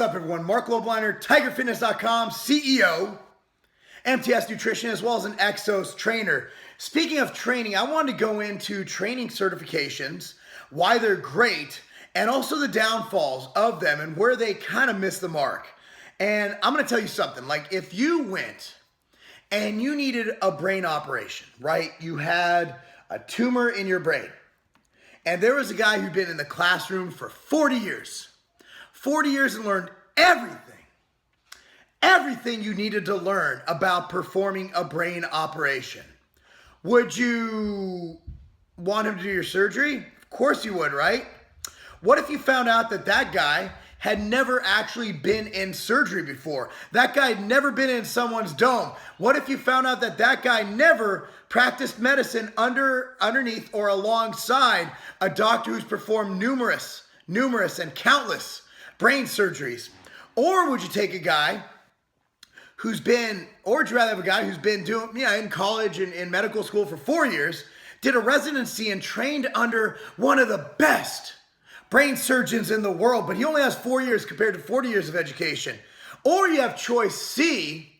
What's up, everyone? Marc Lobliner, TigerFitness.com, CEO, MTS Nutrition, as well as an EXOS trainer. Speaking of training, I wanted to go into training certifications, why they're great, and also the downfalls of them and where they kind of miss the mark. And I'm going to tell you something. Like, if you went and you needed a brain operation, right? You had a tumor in your brain, and there was a guy who'd been in the classroom for 40 years. 40 years and learned everything you needed to learn about performing a brain operation. Would you want him to do your surgery? Of course you would, right? What if you found out that that guy had never actually been in surgery before? That guy had never been in someone's dome. What if you found out that that guy never practiced medicine underneath or alongside a doctor who's performed numerous and countless brain surgeries? Or would you take a guy who's been, or would you rather have a guy who's been doing, in college and in medical school for 4 years, did a residency and trained under one of the best brain surgeons in the world, but he only has 4 years compared to 40 years of education? Or you have choice C.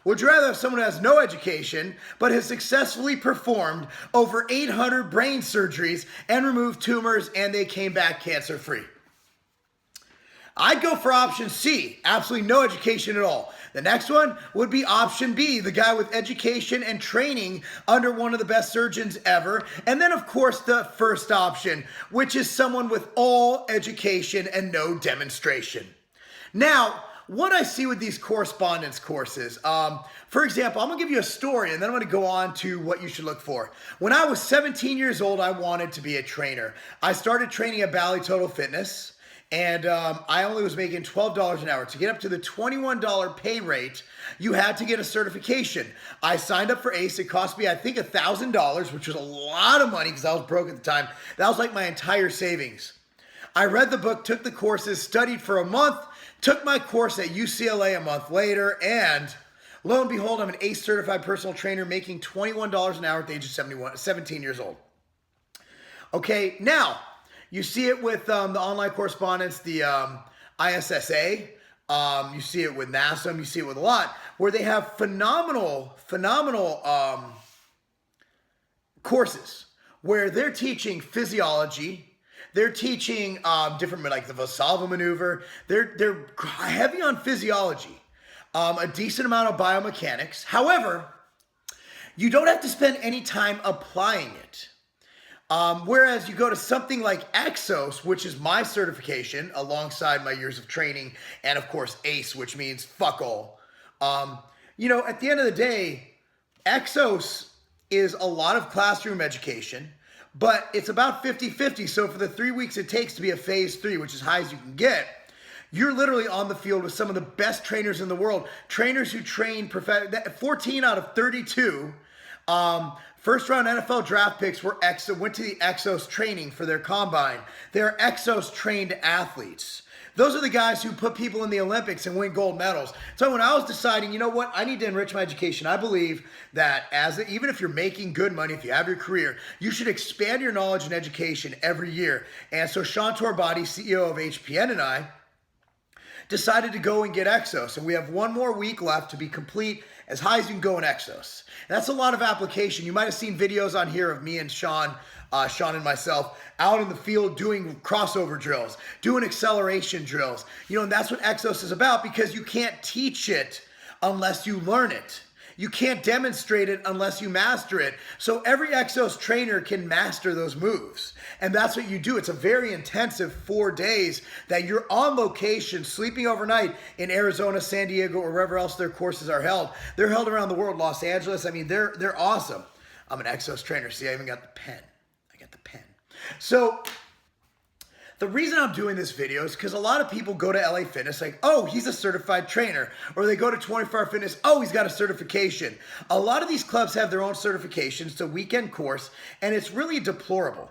Would you rather have someone who has no education, but has successfully performed over 800 brain surgeries and removed tumors, and they came back cancer-free? I'd go for option C, absolutely no education at all. The next one would be option B, the guy with education and training under one of the best surgeons ever. And then, of course, the first option, which is someone with all education and no demonstration. Now, what I see with these correspondence courses, for example, I'm gonna give you a story and then I'm gonna go on to what you should look for. When I was 17 years old, I wanted to be a trainer. I started training at Bally Total Fitness. And I only was making $12 an hour. To get up to the $21 pay rate, you had to get a certification. I signed up for ISSA. It cost me, I think, $1,000, which was a lot of money because I was broke at the time. That was like my entire savings. I read the book, took the courses, studied for a month, took my course at UCLA a month later, and lo and behold, I'm an ACE certified personal trainer making $21 an hour at the age of 17 years old. Okay, now, you see it with the online correspondence, the ISSA. You see it with NASM. You see it with a lot where they have phenomenal courses where they're teaching physiology. They're teaching different, like the Valsalva maneuver. They're heavy on physiology, a decent amount of biomechanics. However, you don't have to spend any time applying it. Whereas you go to something like EXOS, which is my certification alongside my years of training, and of course ACE, which means fuck all. At the end of the day, EXOS is a lot of classroom education, but it's about 50-50. So for the 3 weeks it takes to be a phase 3, which is high as you can get, you're literally on the field with some of the best trainers in the world. Trainers who train 14 out of 32 first round NFL draft picks went to the EXOS training for their combine. They're EXOS trained athletes. Those are the guys who put people in the Olympics and win gold medals. So when I was deciding, you know what, I need to enrich my education, I believe that even if you're making good money, if you have your career, you should expand your knowledge and education every year. And so Sean Torbati, CEO of HPN, and I decided to go and get EXOS. And we have one more week left to be complete as high as you can go in EXOS. And that's a lot of application. You might have seen videos on here of me and Sean and myself out in the field doing crossover drills, doing acceleration drills. And that's what EXOS is about, because you can't teach it unless you learn it. You can't demonstrate it unless you master it. So every EXOS trainer can master those moves. And that's what you do. It's a very intensive 4 days that you're on location, sleeping overnight in Arizona, San Diego, or wherever else their courses are held. They're held around the world, Los Angeles. I mean, they're awesome. I'm an EXOS trainer. See, I even got the pen. So the reason I'm doing this video is because a lot of people go to LA Fitness like, oh, he's a certified trainer. Or they go to 24 Hour Fitness, oh, he's got a certification. A lot of these clubs have their own certifications. It's a weekend course, and it's really deplorable.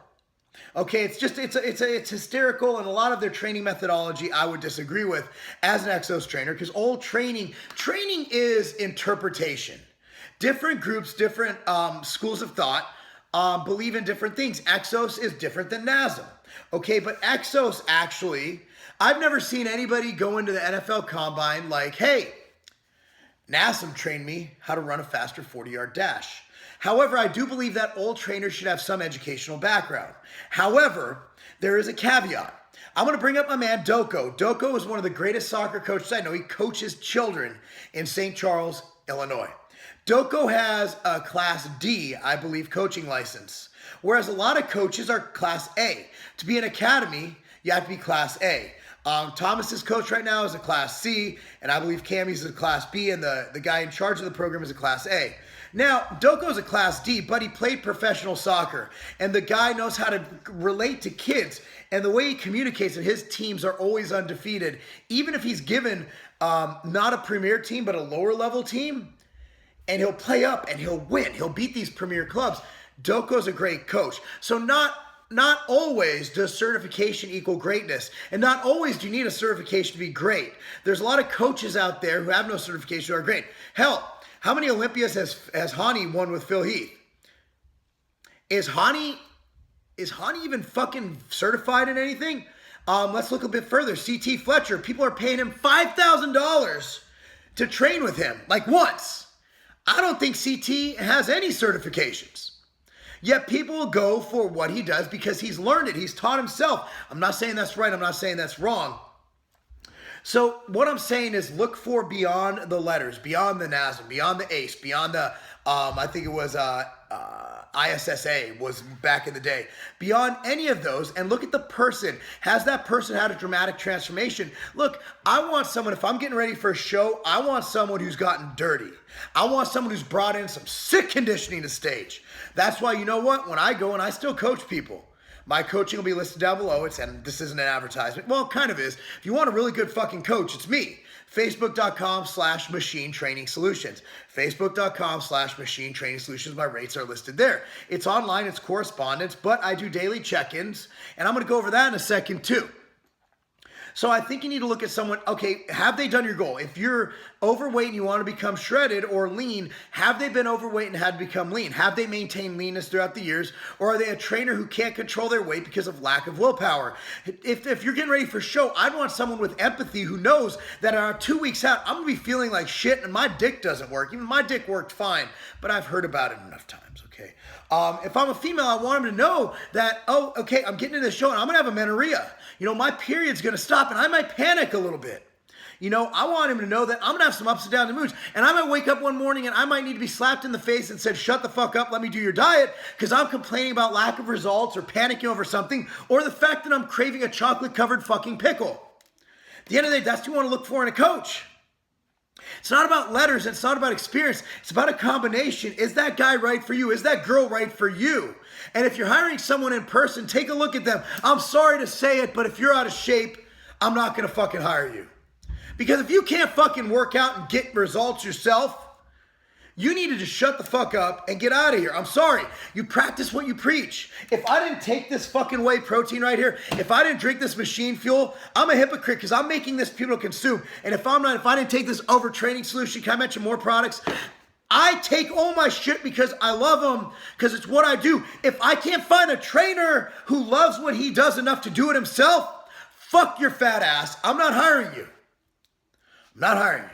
Okay, it's hysterical, and a lot of their training methodology I would disagree with as an EXOS trainer, because old training is interpretation. Different groups, different schools of thought believe in different things. EXOS is different than NASM. Okay, but EXOS actually I've never seen anybody go into the NFL combine like, hey, NASM trained me how to run a faster 40-yard dash. However, I do believe that all trainers should have some educational background. However, there is a caveat. I'm going to bring up my man, Doko. Doko is one of the greatest soccer coaches I know. He coaches children in St. Charles, Illinois. Doko has a Class D, I believe, coaching license, whereas a lot of coaches are Class A. To be an academy, you have to be Class A. Thomas's coach right now is a Class C, and I believe Cammy's is a Class B, and the guy in charge of the program is a Class A. Now, Doko's a Class D, but he played professional soccer, and the guy knows how to relate to kids, and the way he communicates, and his teams are always undefeated. Even if he's given not a premier team, but a lower level team, and he'll play up and he'll win. He'll beat these premier clubs. Doko's a great coach. So not always does certification equal greatness, and not always do you need a certification to be great. There's a lot of coaches out there who have no certification who are great. Hell, how many Olympias has Hani won with Phil Heath? Is Hani even fucking certified in anything? Let's look a bit further. CT Fletcher, people are paying him $5,000 to train with him, like once. I don't think CT has any certifications. Yet people will go for what he does because he's learned it. He's taught himself. I'm not saying that's right. I'm not saying that's wrong. So what I'm saying is look for beyond the letters, beyond the NASM, beyond the ACE, beyond the, I think it was ISSA was back in the day. Beyond any of those, and look at the person. Has that person had a dramatic transformation? Look, I want someone, if I'm getting ready for a show, I want someone who's gotten dirty. I want someone who's brought in some sick conditioning to stage. That's why, you know what? When I go and I still coach people, my coaching will be listed down below. And this isn't an advertisement. Well, it kind of is. If you want a really good fucking coach, it's me. Facebook.com/Machine Training Solutions. Facebook.com/Machine Training Solutions. My rates are listed there. It's online, it's correspondence, but I do daily check-ins, and I'm going to go over that in a second too. So I think you need to look at someone, okay, have they done your goal? If you're overweight and you want to become shredded or lean, have they been overweight and had to become lean? Have they maintained leanness throughout the years? Or are they a trainer who can't control their weight because of lack of willpower? If you're getting ready for a show, I'd want someone with empathy who knows that 2 weeks out, I'm going to be feeling like shit and my dick doesn't work. Even my dick worked fine, but I've heard about it enough times, okay? If I'm a female, I want them to know that, oh, okay, I'm getting into the show and I'm going to have amenorrhea. You know, my period's going to stop and I might panic a little bit. You know, I want him to know that I'm going to have some ups and downs and moods. And I might wake up one morning and I might need to be slapped in the face and said, shut the fuck up, let me do your diet, because I'm complaining about lack of results or panicking over something, or the fact that I'm craving a chocolate-covered fucking pickle. At the end of the day, that's what you want to look for in a coach. It's not about letters. It's not about experience. It's about a combination. Is that guy right for you? Is that girl right for you? And if you're hiring someone in person, take a look at them. I'm sorry to say it, but if you're out of shape, I'm not going to fucking hire you. Because if you can't fucking work out and get results yourself, you need to just shut the fuck up and get out of here. I'm sorry. You practice what you preach. If I didn't take this fucking whey protein right here, if I didn't drink this machine fuel, I'm a hypocrite because I'm making this people to consume. And if I didn't take this overtraining solution, can I mention more products? I take all my shit because I love them, because it's what I do. If I can't find a trainer who loves what he does enough to do it himself, fuck your fat ass. I'm not hiring you. I'm not hiring you.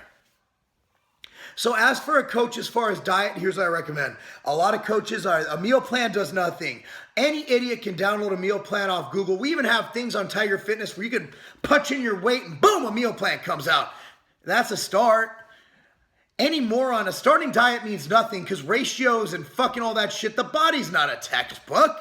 So as for a coach, as far as diet, here's what I recommend. A lot of coaches a meal plan does nothing. Any idiot can download a meal plan off Google. We even have things on Tiger Fitness where you can punch in your weight and boom, a meal plan comes out. That's a start. Any moron, a starting diet means nothing because ratios and fucking all that shit, the body's not a textbook.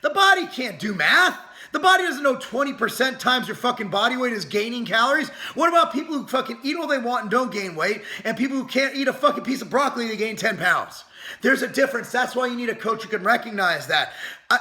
The body can't do math. The body doesn't know 20% times your fucking body weight is gaining calories. What about people who fucking eat all they want and don't gain weight, and people who can't eat a fucking piece of broccoli and they gain 10 pounds? There's a difference. That's why you need a coach who can recognize that.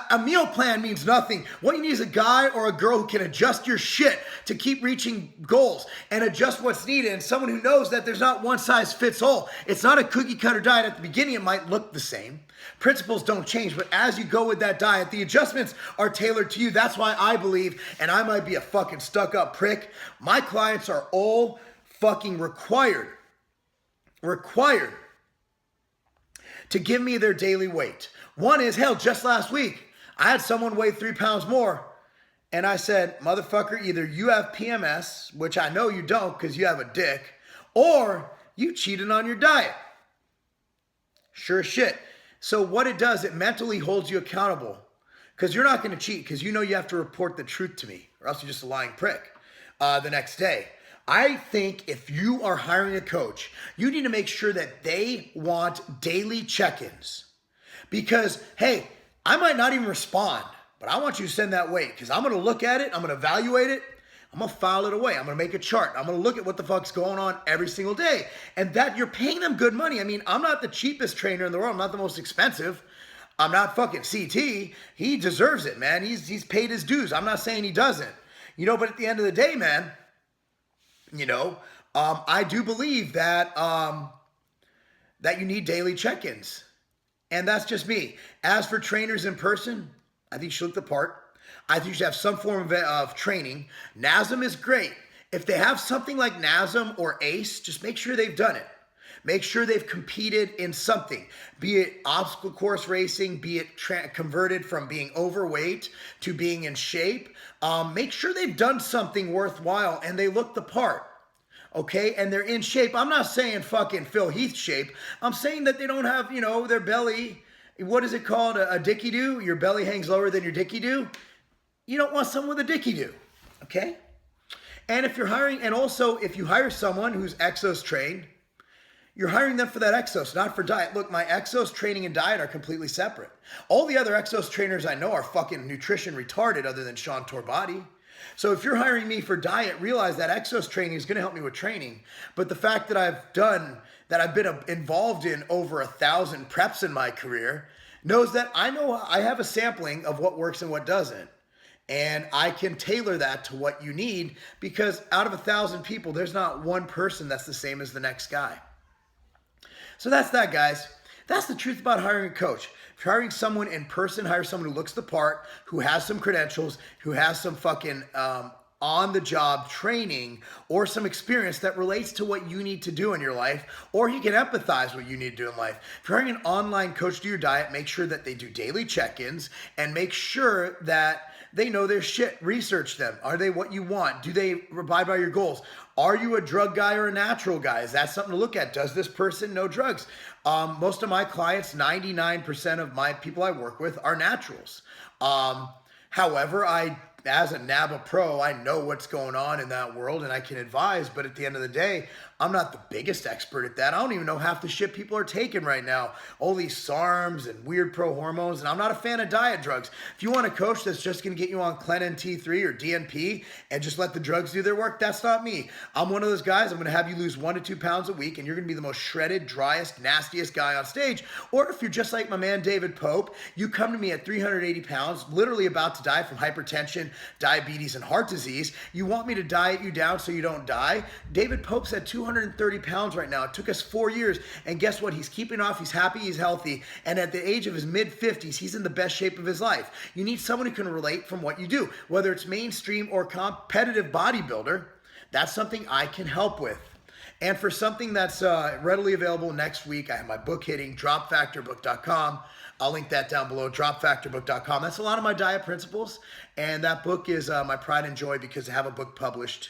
A meal plan means nothing. What you need is a guy or a girl who can adjust your shit to keep reaching goals and adjust what's needed, and someone who knows that there's not one size fits all. It's not a cookie cutter diet. At the beginning, it might look the same. Principles don't change, but as you go with that diet, the adjustments are tailored to you. That's why I believe, and I might be a fucking stuck-up prick, my clients are all fucking required to give me their daily weight. One is, hell, just last week, I had someone weigh 3 pounds more, And I said, motherfucker, either you have PMS, which I know you don't because you have a dick, or you cheated on your diet. Sure as shit. So what it does, it mentally holds you accountable because you're not going to cheat because you know you have to report the truth to me or else you're just a lying prick the next day. I think if you are hiring a coach, you need to make sure that they want daily check-ins because, hey, I might not even respond, but I want you to send that weight because I'm going to look at it, I'm going to evaluate it, I'm going to file it away. I'm going to make a chart. I'm going to look at what the fuck's going on every single day. And that you're paying them good money. I mean, I'm not the cheapest trainer in the world. I'm not the most expensive. I'm not fucking CT. He deserves it, man. He's paid his dues. I'm not saying he doesn't. You know, but at the end of the day, man, you know, I do believe that that you need daily check-ins. And that's just me. As for trainers in person, I think you should look the part. I think you should have some form of training. NASM is great. If they have something like NASM or ACE, just make sure they've done it. Make sure they've competed in something, be it obstacle course racing, be it converted from being overweight to being in shape. Make sure they've done something worthwhile and they look the part. Okay, and they're in shape. I'm not saying fucking Phil Heath shape. I'm saying that they don't have, you know, their belly. What is it called? A dicky-do? Your belly hangs lower than your dicky-do? You don't want someone with a dicky-do, okay? And if you're hiring, and also if you hire someone who's EXOS trained, you're hiring them for that EXOS, not for diet. Look, my EXOS training and diet are completely separate. All the other EXOS trainers I know are fucking nutrition retarded other than Sean Torbati. So if you're hiring me for diet, realize that EXOS training is going to help me with training. But the fact that I've been involved in over 1,000 preps in my career knows that I know I have a sampling of what works and what doesn't. And I can tailor that to what you need because out of 1,000 people, there's not one person that's the same as the next guy. So that's that, guys. That's the truth about hiring a coach. If you're hiring someone in person, hire someone who looks the part, who has some credentials, who has some fucking on-the-job training or some experience that relates to what you need to do in your life, or he can empathize what you need to do in life. If you're hiring an online coach to do your diet, make sure that they do daily check-ins and make sure that they know their shit. Research them. Are they what you want? Do they abide by your goals? Are you a drug guy or a natural guy? Is that something to look at? Does this person know drugs? Most of my clients, 99% of my people I work with are naturals. However, as a NABA pro, I know what's going on in that world and I can advise, but at the end of the day, I'm not the biggest expert at that. I don't even know half the shit people are taking right now. All these SARMs and weird pro hormones, and I'm not a fan of diet drugs. If you want a coach that's just going to get you on Clenin T3 or DNP and just let the drugs do their work, that's not me. I'm one of those guys. I'm going to have you lose 1 to 2 pounds a week, and you're going to be the most shredded, driest, nastiest guy on stage. Or if you're just like my man David Pope, you come to me at 380 pounds, literally about to die from hypertension, diabetes, and heart disease. You want me to diet you down so you don't die? David Pope's at 230 pounds right now. It took us 4 years, and guess what? He's keeping off, he's happy, he's healthy, and at the age of his mid-50s, he's in the best shape of his life. You need someone who can relate from what you do, whether it's mainstream or competitive bodybuilder. That's something I can help with. And for something that's readily available next week, I have my book hitting, dropfactorbook.com. I'll link that down below, dropfactorbook.com. That's a lot of my diet principles, and that book is my pride and joy because to have a book published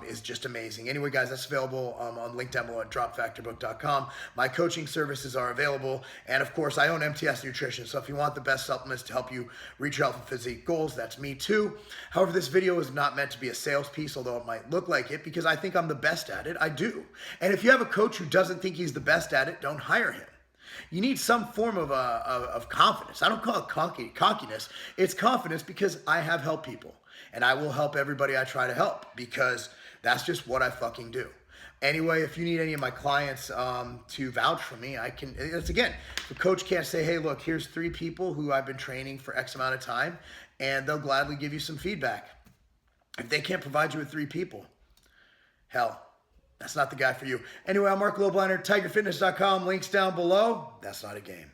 is just amazing. Anyway, guys, that's available on link down below at dropfactorbook.com. My coaching services are available, and of course, I own MTS Nutrition, so if you want the best supplements to help you reach your health and physique goals, that's me too. However, this video is not meant to be a sales piece, although it might look like it, because I think I'm the best at it. I do. And if you have a coach who doesn't think he's the best at it, don't hire him. You need some form of confidence. I don't call it cockiness. It's confidence because I have helped people. And I will help everybody I try to help because that's just what I fucking do. Anyway, if you need any of my clients to vouch for me, I can. It's again, the coach can't say, hey, look, here's 3 people who I've been training for X amount of time, and they'll gladly give you some feedback. If they can't provide you with 3 people, hell, that's not the guy for you. Anyway, I'm Marc Lobliner, tigerfitness.com. Links down below. That's not a game.